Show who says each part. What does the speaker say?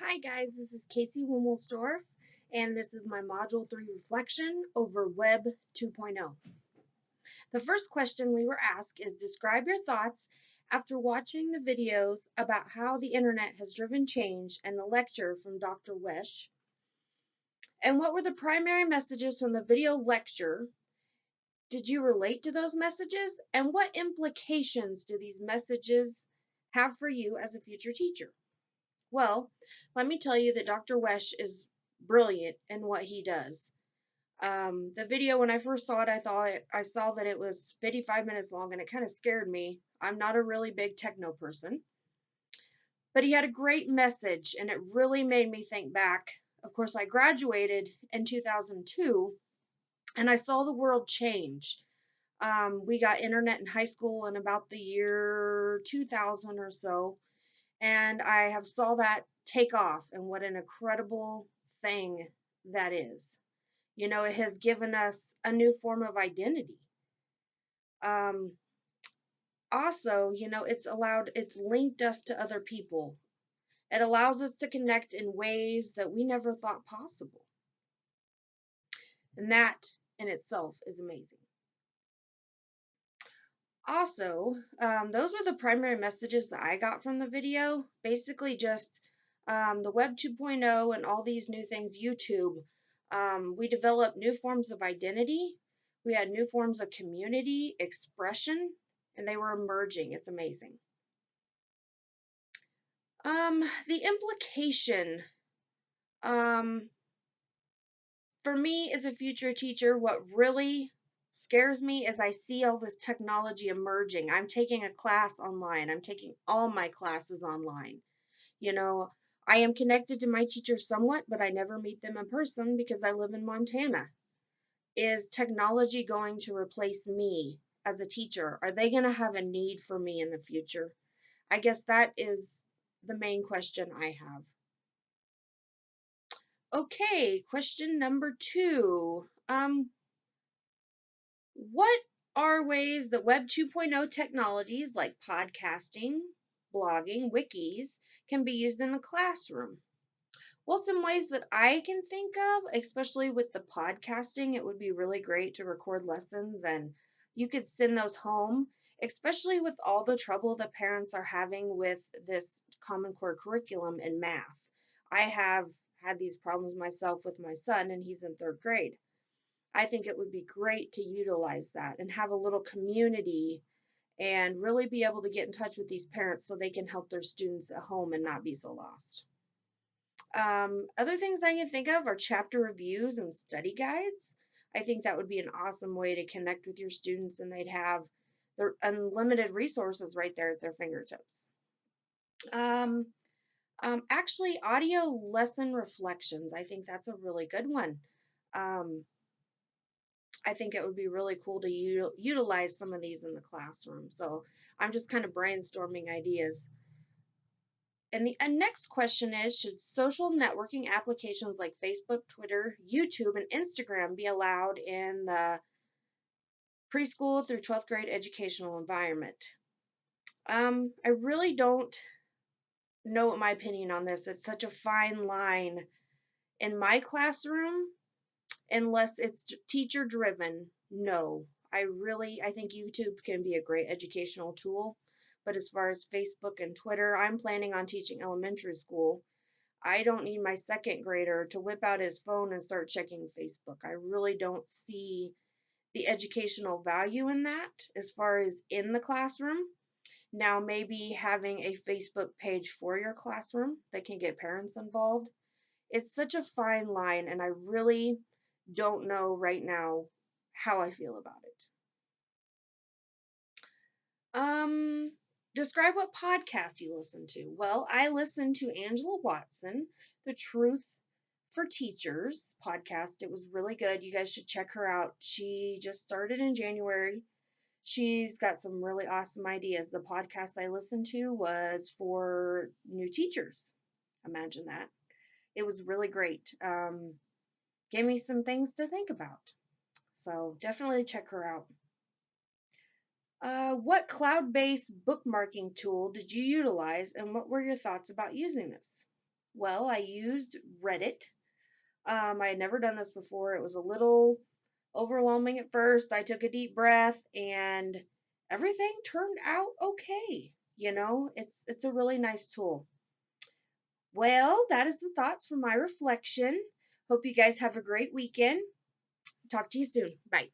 Speaker 1: Hi guys, this is Casey Wimmelsdorf, and this is my Module 3 reflection over Web 2.0. The first question we were asked is describe your thoughts after watching the videos about how the internet has driven change and the lecture from Dr. Wesh. And what were the primary messages from the video lecture? Did you relate to those messages? And what implications do these messages have for you as a future teacher? Well, let me tell you that Dr. Wesh is brilliant in what he does. The video, when I first saw it, I saw that it was 55 minutes long, and it kind of scared me. I'm not a really big techno person, but he had a great message, and it really made me think back. Of course, I graduated in 2002, and I saw the world change. We got internet in high school in about the year 2000 or so, and I have saw that take off, and what an incredible thing that is. You know, it has given us a new form of identity. Um, Also, you know, it's linked us to other people. It allows us to connect in ways that we never thought possible. And that in itself is amazing. Also, those were the primary messages that I got from the video. Basically, just the Web 2.0 and all these new things, YouTube. We developed new forms of identity. We had new forms of community expression, and they were emerging. It's amazing. The implication, um, for me as a future teacher, what really scares me is I see all this technology emerging. I'm taking a class online. I'm taking all my classes online. You know, I am connected to my teachers somewhat, but I never meet them in person because I live in Montana. Is technology going to replace me as a teacher? Are they going to have a need for me in the future? I guess that is the main question I have. Okay, question number 2. What are ways that Web 2.0 technologies like podcasting, blogging, wikis can be used in the classroom? Well, some ways that I can think of, especially with the podcasting, it would be really great to record lessons and you could send those home, especially with all the trouble that parents are having with this Common Core curriculum in math. I have had these problems myself with my son, and he's in 3rd grade. I think it would be great to utilize that and have a little community and really be able to get in touch with these parents so they can help their students at home and not be so lost. Other things I can think of are chapter reviews and study guides. I think that would be an awesome way to connect with your students, and they'd have their unlimited resources right there at their fingertips. Um, Actually, audio lesson reflections. I think that's a really good one. Um, I think it would be really cool to utilize some of these in the classroom. So I'm just kind of brainstorming ideas. And the next question is, should social networking applications like Facebook, Twitter, YouTube, and Instagram be allowed in the preschool through 12th grade educational environment? I really don't know what my opinion on this. It's such a fine line. In my classroom, unless it's teacher driven, no. I think YouTube can be a great educational tool. But as far as Facebook and Twitter, I'm planning on teaching elementary school. I don't need my 2nd grader to whip out his phone and start checking Facebook. I really don't see the educational value in that as far as in the classroom. Now, maybe having a Facebook page for your classroom that can get parents involved. It's such a fine line, and I really don't know right now how I feel about it. Um, Describe what podcast you listen to. Well, I listen to Angela Watson, The Truth for Teachers podcast. It was really good. You guys should check her out. She just started in January. She's got some really awesome ideas. The podcast I listened to was for new teachers. Imagine that. It was really great. Gave me some things to think about. So definitely check her out. What cloud-based bookmarking tool did you utilize, and what were your thoughts about using this? Well, I used Reddit. I had never done this before. It was a little overwhelming at first. I took a deep breath and everything turned out okay. It's a really nice tool. Well, that is the thoughts from my reflection. Hope you guys have a great weekend. Talk to you soon. Bye.